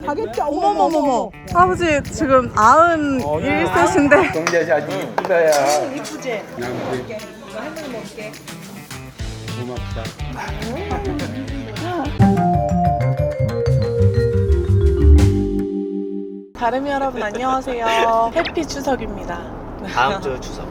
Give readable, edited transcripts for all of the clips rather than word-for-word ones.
가겠죠. 어머머머머. 할아버지 지금 91세신데. 동자씨 아주 이쁘다야. 이쁘지? 남주의. 이거 할머니 먹을게. 고맙다. 다름이 여러분 안녕하세요. 해피 추석입니다. 다음 주 추석.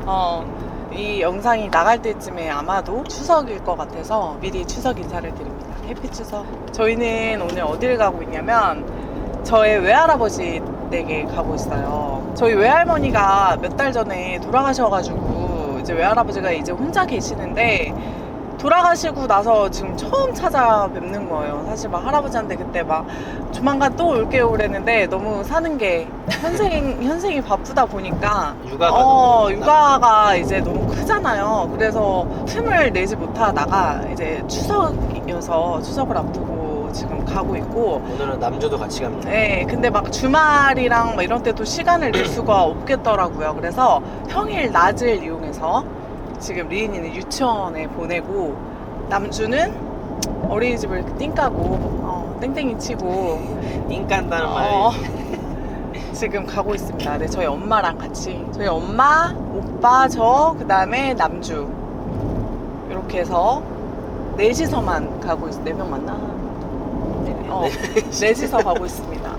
이 영상이 나갈 때쯤에 아마도 추석일 것 같아서 미리 추석 인사를 드립니다. 해피 추석. 저희는 오늘 어딜 가고 있냐면 저의 외할아버지 댁에 가고 있어요. 저희 외할머니가 몇 달 전에 돌아가셔가지고 이제 외할아버지가 이제 혼자 계시는데 돌아가시고 나서 지금 처음 찾아뵙는 거예요. 사실 막 할아버지한테 그때 막 조만간 또 올게요 그랬는데 너무 사는 게 현생이 바쁘다 보니까 육아가 이제 너무 크잖아요. 그래서 틈을 내지 못하다가 이제 추석이어서 추석을 앞두고 지금 가고 있고 오늘은 남주도 같이 갑니다. 네, 근데 막 주말이랑 막 이런 때도 시간을 낼 수가 없겠더라고요. 그래서 평일 낮을 이용해서 지금 리은이는 유치원에 보내고 남주는 어린이집을 띵 까고 땡땡이 치고 띵 깐다는 말. 지금 가고 있습니다. 네, 저희 엄마랑 같이 저희 엄마, 오빠, 저 그다음에 남주 이렇게 해서 넷이서만 가고 있어요. 4명 맞나? 넷이서 가고 있습니다.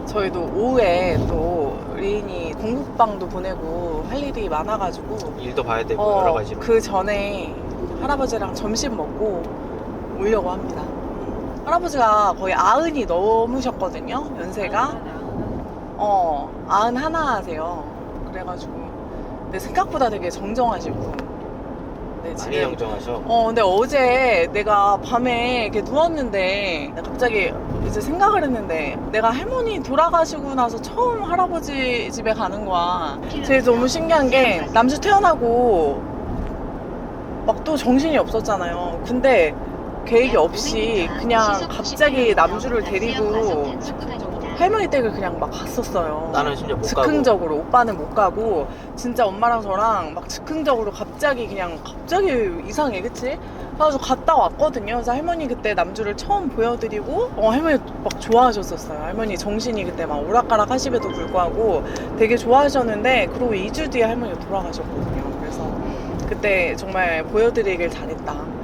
저희도 오후에 또 리인이 공부방도 보내고 할 일이 많아가지고 일도 봐야 되고 여러 가지. 그 전에 할아버지랑 점심 먹고 오려고 합니다. 할아버지가 거의 90이 넘으셨거든요. 연세가 91세요. 그래가지고 근데 생각보다 되게 정정하시고 네, 많이 지금 영정하셔. 근데 어제 내가 밤에 이렇게 누웠는데 갑자기 이제 생각을 했는데 내가 할머니 돌아가시고 나서 처음 할아버지 집에 가는 거야. 제일 너무 신기한 게 남주 태어나고 막 또 정신이 없었잖아요. 근데 계획이 없이 그냥 갑자기 남주를 데리고 할머니 댁을 그냥 막 갔었어요. 나는 심지어 못 즉흥적으로. 오빠는 못 가고 진짜 엄마랑 저랑 막 즉흥적으로 갑자기 이상해, 그치? 그래서 갔다 왔거든요. 그래서 할머니 그때 남주를 처음 보여드리고 할머니 막 좋아하셨었어요. 할머니 정신이 그때 막 오락가락 하심에도 불구하고 되게 좋아하셨는데 그리고 2주 뒤에 할머니가 돌아가셨거든요. 그래서 그때 정말 보여드리길 잘했다.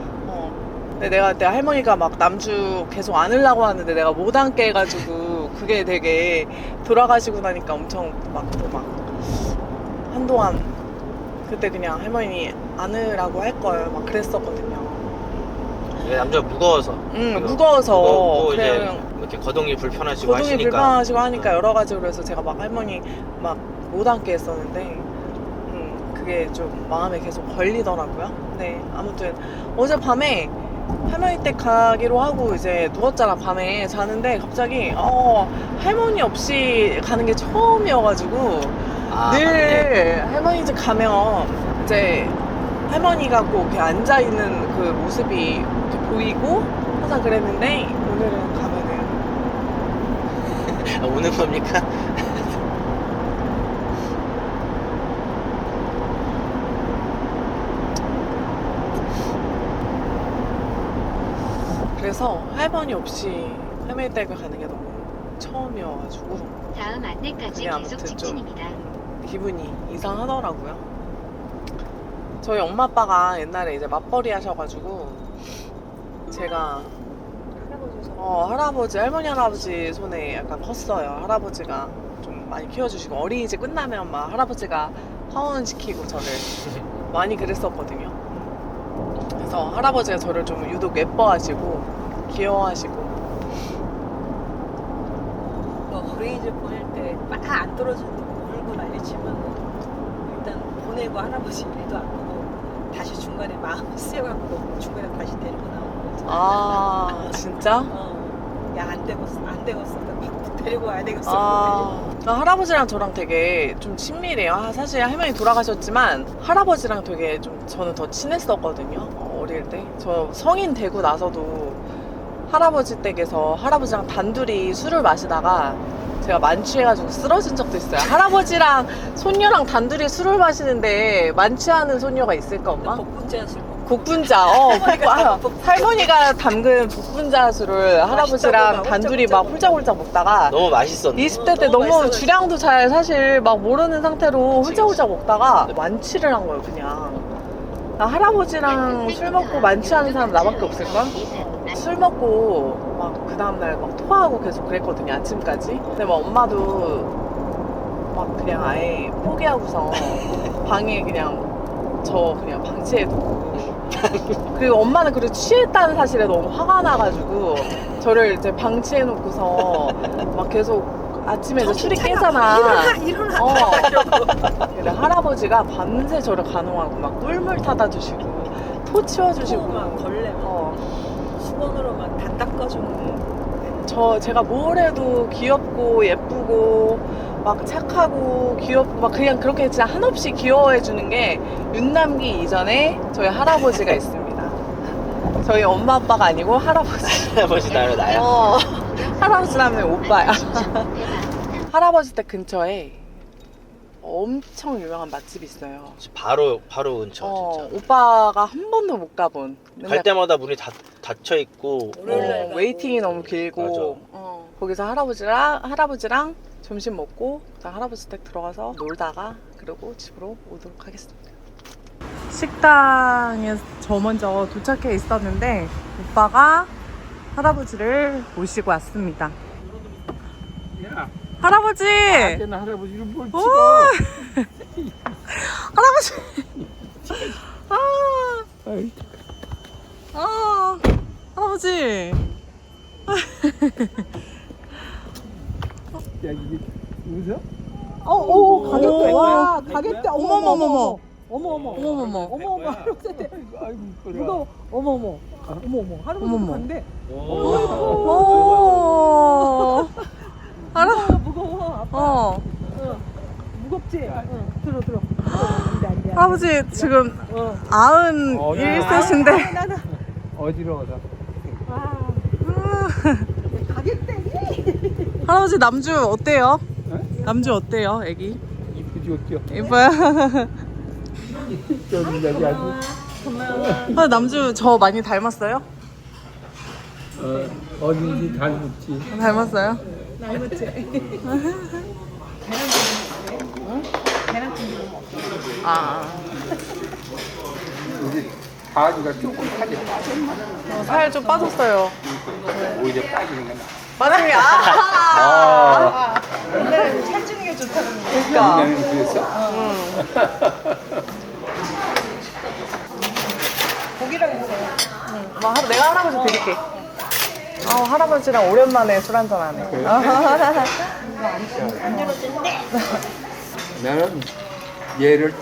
근데 내가 그때 할머니가 막 남주 계속 안으려고 하는데 내가 못 앉게 해가지고 그게 되게 돌아가시고 나니까 엄청 막 한동안 그때 그냥 할머니 안으라고 할 걸 막 그랬었거든요. 남자가 무거워서. 무거워서 이제 이렇게 거동이 불편하시고 거동이 불편하시고 하니까 여러 가지로 그래서 제가 막 할머니 막 못 앉게 했었는데 그게 좀 마음에 계속 걸리더라고요. 네, 아무튼 어젯밤에 할머니 댁 가기로 하고 이제 누웠잖아. 밤에 자는데 갑자기 할머니 없이 가는 게 처음이어가지고 늘 할머니 집 가면 이제 할머니가 꼭 이렇게 앉아있는 그 모습이 이렇게 보이고 항상 그랬는데 오늘은 가면은 오는 겁니까? 그래서 할머니 없이 할머니 댁을 가는 게 너무 처음이어가지고 다음 안내까지 계속 직진입니다. 기분이 이상하더라고요. 저희 엄마 아빠가 옛날에 이제 맞벌이 하셔가지고 제가 할머니 할아버지 손에 약간 컸어요. 할아버지가 좀 많이 키워주시고 어린이집 끝나면 막 할아버지가 하원시키고 저를 많이 그랬었거든요. 그래서 할아버지가 저를 좀 유독 예뻐하시고 귀여워하시고 어린이집 보낼 때 막 안 떨어진다고 울고 난리치면 일단 보내고 할아버지 일도 안 보고 다시 중간에 마음을 쓰여갖고 중간에 다시 데리고 나오고. 아 진짜? 야 안 되겠어 막 데리고 와야 되겠어. 할아버지랑 저랑 되게 좀 친밀해요. 사실 할머니 돌아가셨지만 할아버지랑 되게 좀 저는 더 친했었거든요. 어릴 때. 저 성인 되고 나서도 할아버지 댁에서 할아버지랑 단둘이 술을 마시다가 제가 만취해가지고 쓰러진 적도 있어요. 할아버지랑 손녀랑 단둘이 술을 마시는데 만취하는 손녀가 있을까 엄마? 복분자 술 먹고 국분자, 할머니가 담근 국분자술을 할아버지랑 단둘이 막 홀짝홀짝 먹다가 너무 맛있었네. 20대 때 너무 주량도 잘 사실 막 모르는 상태로 홀짝홀짝 먹다가 만취를 한 거예요, 그냥. 나 할아버지랑 술 먹고 만취하는 사람 나밖에 없을걸? 술 먹고 막 그 다음날 막 토하고 계속 그랬거든요, 아침까지. 근데 막 엄마도 막 그냥 아예 포기하고서 방에 그냥 그냥 방치해두고. 그리고 엄마는 그리고 취했다는 사실에 너무 화가 나가지고 저를 이제 방치해놓고서 막 계속 아침에 이제 술이 깨잖아. 일어나. 근데 할아버지가 밤새 저를 간호하고 막 꿀물 타다 주시고 토 치워주시고 막 걸레 수건으로 막 다 닦아주고. 제가 뭘 해도 귀엽고 예쁘고 막 착하고 귀엽고 막 그냥 그렇게 진짜 한없이 귀여워해 주는 게 윤남기 이전에 저희 할아버지가 있습니다. 저희 엄마 아빠가 아니고 할아버지. 할아버지 나는 나야. 할아버지라면 오빠야. 할아버지 댁 근처에 엄청 유명한 맛집이 있어요. 바로 근처 진짜. 오빠가 한 번도 못 가본. 갈 때마다 문이 닫혀 있고 웨이팅이 너무 길고. 거기서 할아버지랑 점심 먹고 할아버지 댁 들어가서 놀다가 그리고 집으로 오도록 하겠습니다. 식당에 저 먼저 도착해 있었는데 오빠가 할아버지를 모시고 왔습니다. 야, 할아버지! 걔는 할아버지를 뭘 오! 찍어? 할아버지! 아이, 할아버지! 야, 이게 웃어? 가격대. 와, 가격대. 어머머머머. 어머어머. 할아버지한테 아이고, 이뻐라. 무거워. 어머어머. 어머어머. 할아버지 간대. 오. 무거워. 아빠. 무겁지? 들어. 안 돼. 할아버지 지금 91세신데. 어지러워서. 가격대. 할아버지 남주 어때요? 어? 남주 어때요, 애기? 이쁘지, 없죠? 이뻐요? 좀 여기 아주 남주 저 많이 닮았어요? 어딘지 닮았지. 닮았어요? 우리 바지가 조금 살이 빠졌나? 살 좀 빠졌어요. 오히려 빠지는 거나. 맞아요. 옛날에는 살찌는 게 좋다는 거. 그러니까. 옛날에는 그랬어? 고기랑 있어요. 내가 할아버지 드릴게. 할아버지랑 오랜만에 술 한잔 하네. 안 열어진대. 나는 얘를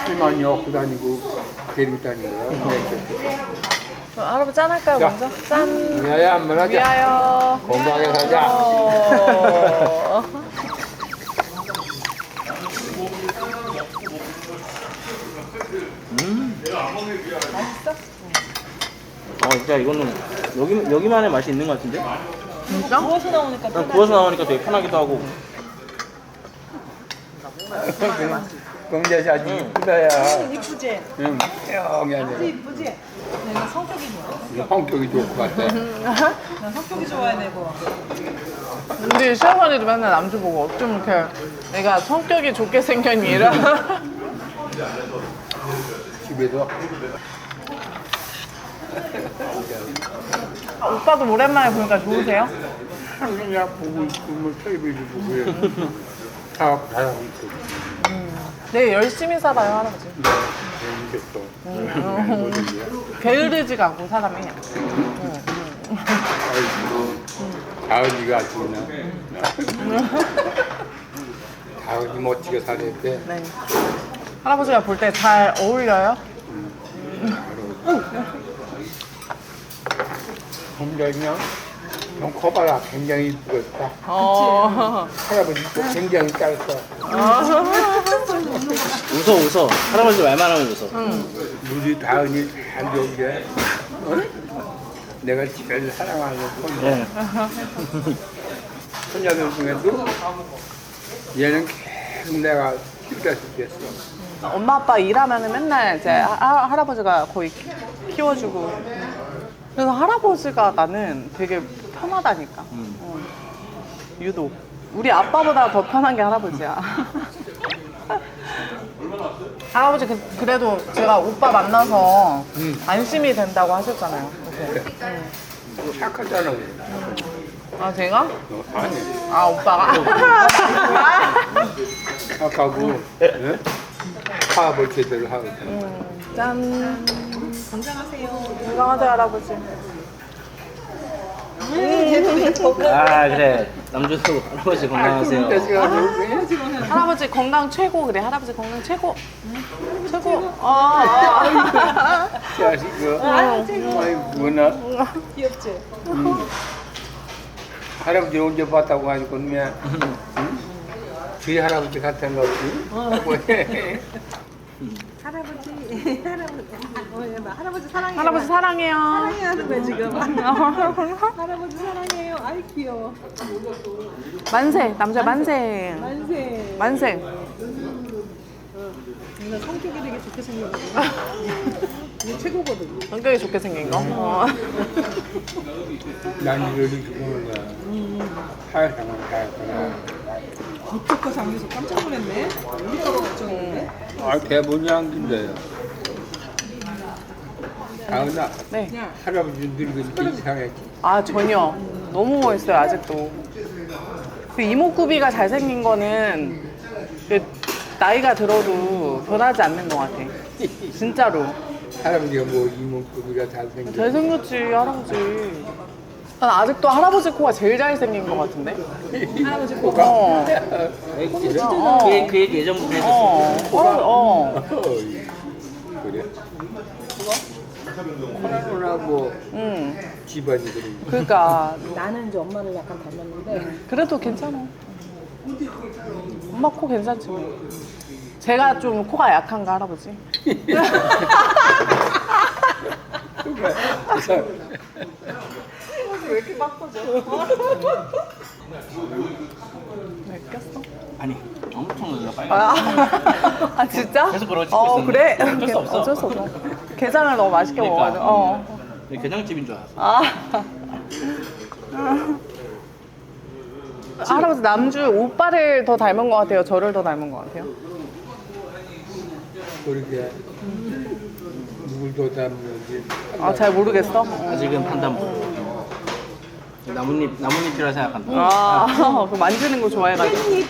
제일 많이 얻고 다니고 데리고 다니는 거야. 할아버지 짠 할까요, 자. 먼저? 짠. 위하여 한번 하자. 위하여. 건강하게 살자. 진짜 이거는 여기만의 맛이 있는 것 같은데? 진짜? 구워서 나오니까 난 구워서 나오니까 되게 편하기도 하고. 공자 아주 이쁘다, 야. 이쁘지? 응, 영이 아니라. 이쁘지? 내가 성격이 좋아. 성격이 좋을 것 같아. 난 성격이 좋아야 되고. 우리 시어머니도 맨날 남주 보고 어쩜 이렇게 내가 성격이 좋게 생겼니? 이래. 집에서 오빠도 오랜만에 보니까 좋으세요? 그냥 보고 있고 뭐 텔레비전 보고 해서 다 잘하고 있고. 네, 열심히 살아요, 할아버지. 재밌겠어. 게으르지가 않고 사람이. 아이고, 다은이가 아주 그냥 다은이 멋지게 살아야 돼. 네. 할아버지가 볼 때 잘 어울려요? 굉장히 형 커봐라. 굉장히 이쁘겠다. 할아버지 또 굉장히 짧다. 웃어. 할아버지 말만 하면 웃어. 우리 다은이 안 좋은데 내가 제일 사랑하는 손자. 네. 손자들 중에도 얘는 계속 내가 키우다 싶겠어. 엄마 아빠 일하면은 맨날 이제 할아버지가 거의 키워주고. 그래서 할아버지가 나는 되게 편하다니까. 유독 우리 아빠보다 더 편한 게 할아버지야. 할아버지 그래도 제가 오빠 만나서 안심이 된다고 하셨잖아요. 착하잖아. 아 제가? 아니. 아 오빠가? 착하고 예? 파업을 제대로 하고. 짠. 건강하세요. 건강하세요 할아버지. 아 그래 남주도 할아버지 건강하세요. 할아버지 건강 최고 그래. 할아버지 건강 최고. 최고. 아. 자식아. 아이구나. 귀엽지? 할아버지 언제 봤다고 가지고 그냥 저희 할아버지 같은 거 없지? 할아버지 할아버지 사랑해요. 할아버지 사랑해요. 사랑해 하는 거야 지금. 할아버지 사랑해요. 아이 귀여워. 만세 남자 만세. 만세. 만세. 나 성격이 되게 좋게 생겼거든. 이게 최고거든. 성격이 좋게 생긴 거. 난 이걸 이렇게 보는 거야. 하얗구나, 하얗구나. 밑에거 장면서 깜짝 놀랐네. 여기 거가 걱정인데. 아, 대본이 안 긴데요. 아나 네. 할아버지 늙으니까 이상했지. 아 전혀 너무 멋있어요 아직도. 그 이목구비가 잘생긴 거는 그 나이가 들어도 변하지 않는 것 같아. 진짜로. 할아버지가 뭐 이목구비가 잘생겨. 잘생겼지 할아버지. 난 아직도 할아버지 코가 제일 잘생긴 것 같은데. 할아버지 코가? 어. 그 얘기 예전부터 했었어. 그래? 코나하고 집안이 그런 거. 그러니까 나는 이제 엄마를 약간 닮았는데 그래도 괜찮아. 엄마 코 괜찮지 뭐. 제가 좀 코가 약한가 할아버지? 왜 이렇게 바꿔줘? 왜 꼈어? 아니 엄청 놀라 빨리. 아 진짜? 계속 그걸 찍고 있었는데. 그래? 어쩔 수 없어. 어쩔 수 없어. 게장을 너무 맛있게 그러니까. 먹어가지고. 게장집인 줄 알았어. 아. 할아버지 남주 오빠를 더 닮은 것 같아요? 저를 더 닮은 것 같아요? 그렇게 누굴 더 닮는지. 아 잘 모르겠어? 아직은 판단 못. 나뭇잎이라 생각한다. 아, 그 만지는 거 좋아해가지고.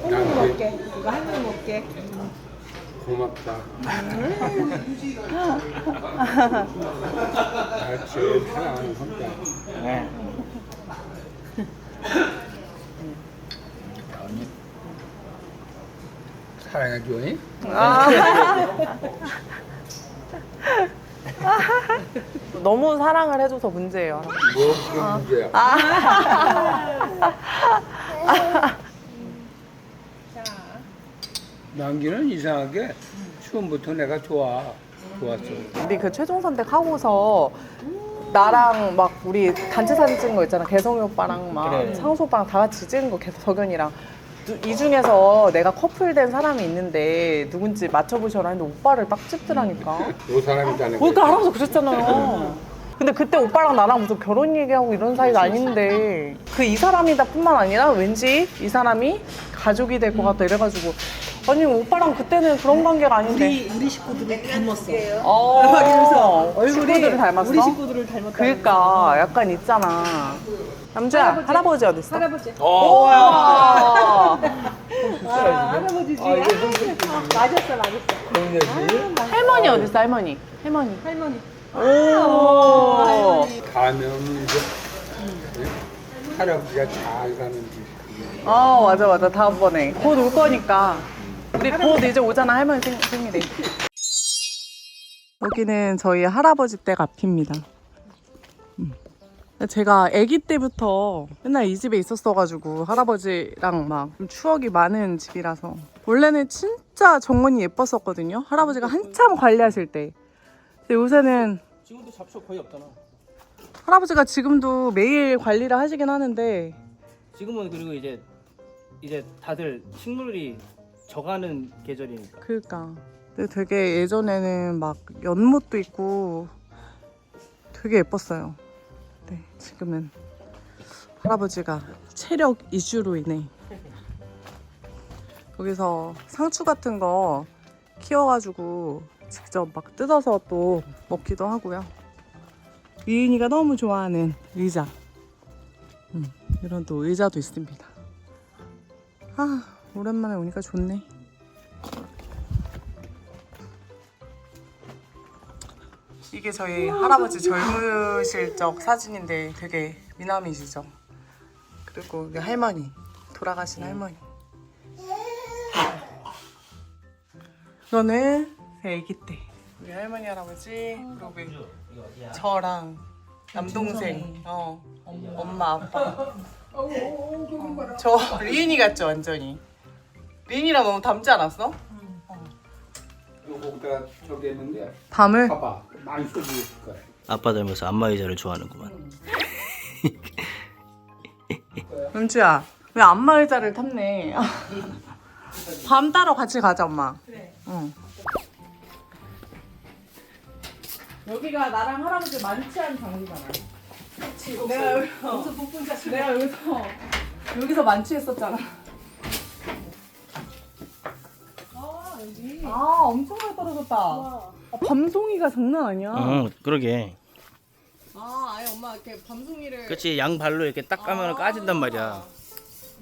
할머니 먹게. 이거 할머니 먹게. 고맙다. 나 제일 사랑하는 혼자. 네. 사랑해줘. 너무 사랑을 해줘서 문제예요. 뭐 그런 문제야. 남기는 이상하게 처음부터 내가 좋았어. 우리 그 최종 선택하고서 나랑 막 우리 단체 사진 찍은 거 있잖아. 개성이 오빠랑 막 그래. 상수 오빠랑 다 같이 찍은 거 덕현이랑. 이 중에서 내가 커플된 사람이 있는데 누군지 맞춰보셔라 했는데 오빠를 딱 찍더라니까. 요 사람이잖아. 그러니까 할아버지 그랬잖아요. 근데 그때 오빠랑 나랑 무슨 결혼 얘기하고 이런 사이가 아닌데 그 이 사람이다 뿐만 아니라 왠지 이 사람이 가족이 될 것 같다 이래가지고 아니 오빠랑 그때는 그런 관계가 아닌데 우리 식구들을 닮았어. 그래서 얼굴이 식구들을 닮았어? 우리 식구들을 닮았다. 그러니까 약간 있잖아. 남주야 할아버지 어디 있어? 할아버지. 오! 할아버지지. 맞았어. 할머니 어디 있어 할머니? 할머니. 할머니. 오. 가면 이제 할아버지가 잘 가는지. 맞아 다음번에 곧 올 거니까 우리 곧 이제 오잖아. 할머니 생일에. 여기는 저희 할아버지 댁 앞입니다. 제가 아기 때부터 맨날 이 집에 있었어가지고 할아버지랑 막 좀 추억이 많은 집이라서 원래는 진짜 정원이 예뻤었거든요. 할아버지가 한참 관리하실 때. 근데 요새는 지금도 잡초 거의 없잖아. 할아버지가 지금도 매일 관리를 하시긴 하는데 지금은 그리고 이제 다들 식물이 져가는 계절이니까. 그러니까. 근데 되게 예전에는 막 연못도 있고 되게 예뻤어요. 네, 지금은 할아버지가 체력 이슈로 인해 거기서 상추 같은 거 키워가지고 직접 막 뜯어서 또 먹기도 하고요. 리은이가 너무 좋아하는 의자, 이런 또 의자도 있습니다. 아, 오랜만에 오니까 좋네. 이게 저희 할아버지 젊으실 적 사진인데 되게 미남이시죠. 그리고 우리 할머니, 돌아가신 할머니. 이거는 아기 때 우리 할머니 할아버지, 그리고 저랑 남동생, 엄마 아빠. 저 리은이 같죠 완전히. 리은이랑 너무 닮지 않았어? 요거가 저기 했는데 밤을? 봐봐 많이 써주실 거야. 아빠 닮아서 안마의자를 좋아하는구만. 은주야, 왜 안마 의자를 탔네? 밤 따러 같이 가자, 엄마. 그래. 응. 여기가 나랑 할아버지 만취한 장소잖아. 그치. 내가 여기서 만취했었잖아. 아, 엄청 많이 떨어졌다. 아, 밤송이가 장난 아니야. 그러게. 아, 아예 엄마 이렇게 밤송이를. 그렇지, 양발로 이렇게 딱 가면 까진단 말이야.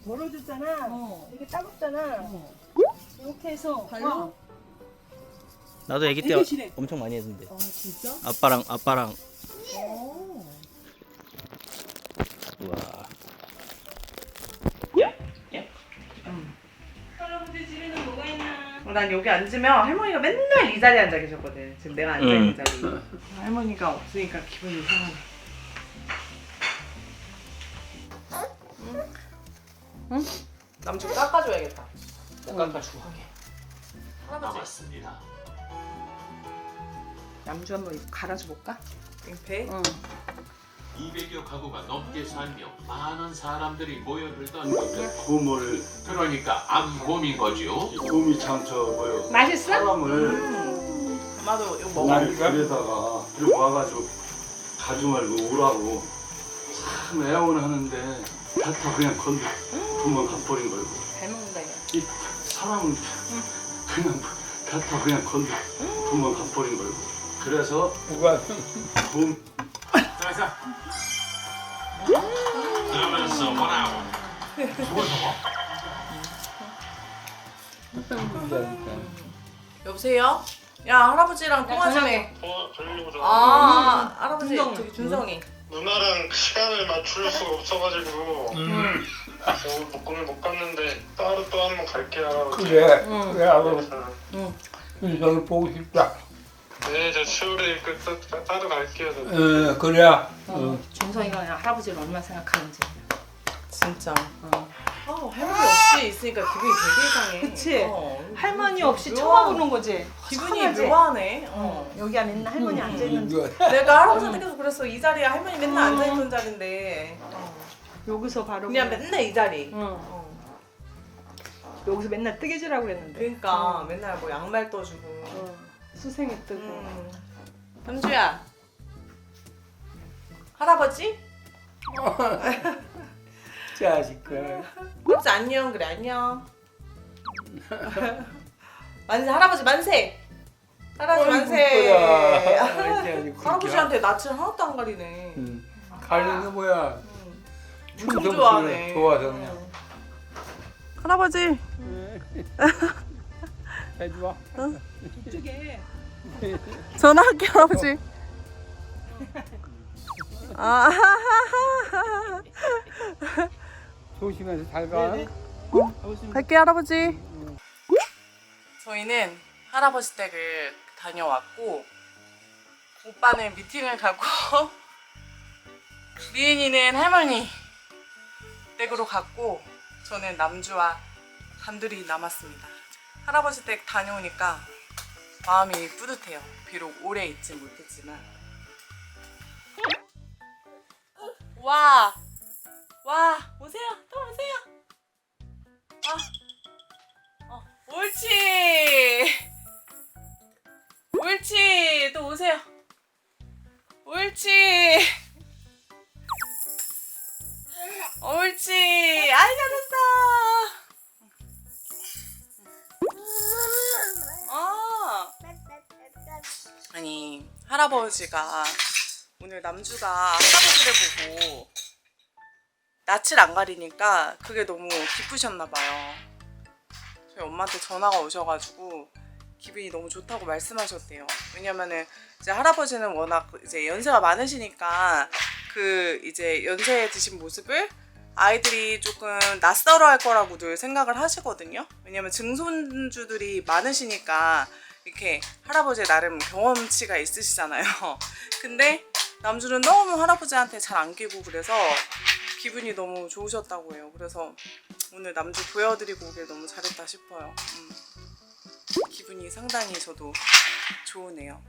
벌어졌잖아. 이렇게 따갑잖아. 이렇게 해서 발로? 나도 아기 때 엄청 많이 했는데. 아, 진짜? 아빠랑. 오. 우와. 할아버지 집에는 뭐가 있나? 난 여기 앉으면 할머니가 맨날 이 자리에 앉아 계셨거든. 지금 내가 앉아있는 자리. 할머니가 없으니까 기분이 이상하네. 응? 남 좀 깎아줘야겠다. 깎아주고 하게. 다녀왔습니다. 남주 한번 갈아줘 볼까? 땡패? 응. 200여 가구가 넘게 살며 많은 사람들이 모여들던 곳은 곰을 그러니까 암곰인 거죠. 곰이 참저 뭐요 맛있어? 사람을 엄마도 이거 날 먹어볼까? 길에다가 이렇게 와가지고 가지 말고 오라고 참 애원하는데 갖다 그냥 건드 도망가버린 거고 잘 먹는다 얘. 이 사람은 그냥 갖다 그냥 건드 도망가버린 거고 그래서 누가 곰 그래서 그러면서 뭐라고? 죽어서 여보세요? 야, 할아버지랑 통화 좀 해. 돌리고 좀 아, 할아버지 저기 준성이. 누나랑 시간을 맞출 수가 없어가지고 오늘 못 갔는데 따로 또 한 번 갈게요. 그래 그래 아버지 그래서 윤성이 보고 싶다. 네, 저 10월에 따로 갈게요. 저. 그래. 준성이가 할아버지를 얼마나 생각하는지. 진짜. 할머니 없이 있으니까 기분이 되게 이상해. 그치? 할머니 없이 묘한- 처음 와보는 거지. 기분이 착하지? 묘하네. 여기 안에 있는 할머니 앉아있는 내가 할아버지한테 계속 그랬어. 이 자리에 할머니 맨날 앉아있던 자리인데. 여기서 바로 그냥 맨날 이 자리. 여기서 맨날 뜨개질하고 그랬는데. 그러니까 맨날 뭐 양말 떠주고. 수생이 뜨고. 현주야. 할아버지? 자식들. 할아버지 안녕. 그래 안녕. 만세 할아버지 만세. 할아버지 만세. 할아버지한테 낯을 하나도 안 가리네. 가리는 게 뭐야? 엄청 충성 좋아하네. 좋아서 그냥. 할아버지. 해줘봐. 이쪽에 전화할게 할아버지. 조심해서 잘 가. 갈게 할아버지. 저희는 할아버지 댁을 다녀왔고 오빠는 미팅을 가고 리은이는 할머니 댁으로 갔고 저는 남주와 단둘이 남았습니다. 할아버지 댁 다녀오니까 마음이 뿌듯해요. 비록 오래 있지 못했지만. 와 오세요. 또 오세요. 올 할아버지가 오늘 남주가 할아버지를 보고 낯을 안 가리니까 그게 너무 기쁘셨나봐요. 저희 엄마한테 전화가 오셔가지고 기분이 너무 좋다고 말씀하셨대요. 왜냐면은 이제 할아버지는 워낙 이제 연세가 많으시니까 그 이제 연세 드신 모습을 아이들이 조금 낯설어 할 거라고 늘 생각을 하시거든요. 왜냐면 증손주들이 많으시니까 이렇게 할아버지의 나름 경험치가 있으시잖아요. 근데 남주는 너무 할아버지한테 잘 안기고 그래서 기분이 너무 좋으셨다고 해요. 그래서 오늘 남주 보여드리고 오길 너무 잘했다 싶어요. 기분이 상당히 저도 좋으네요.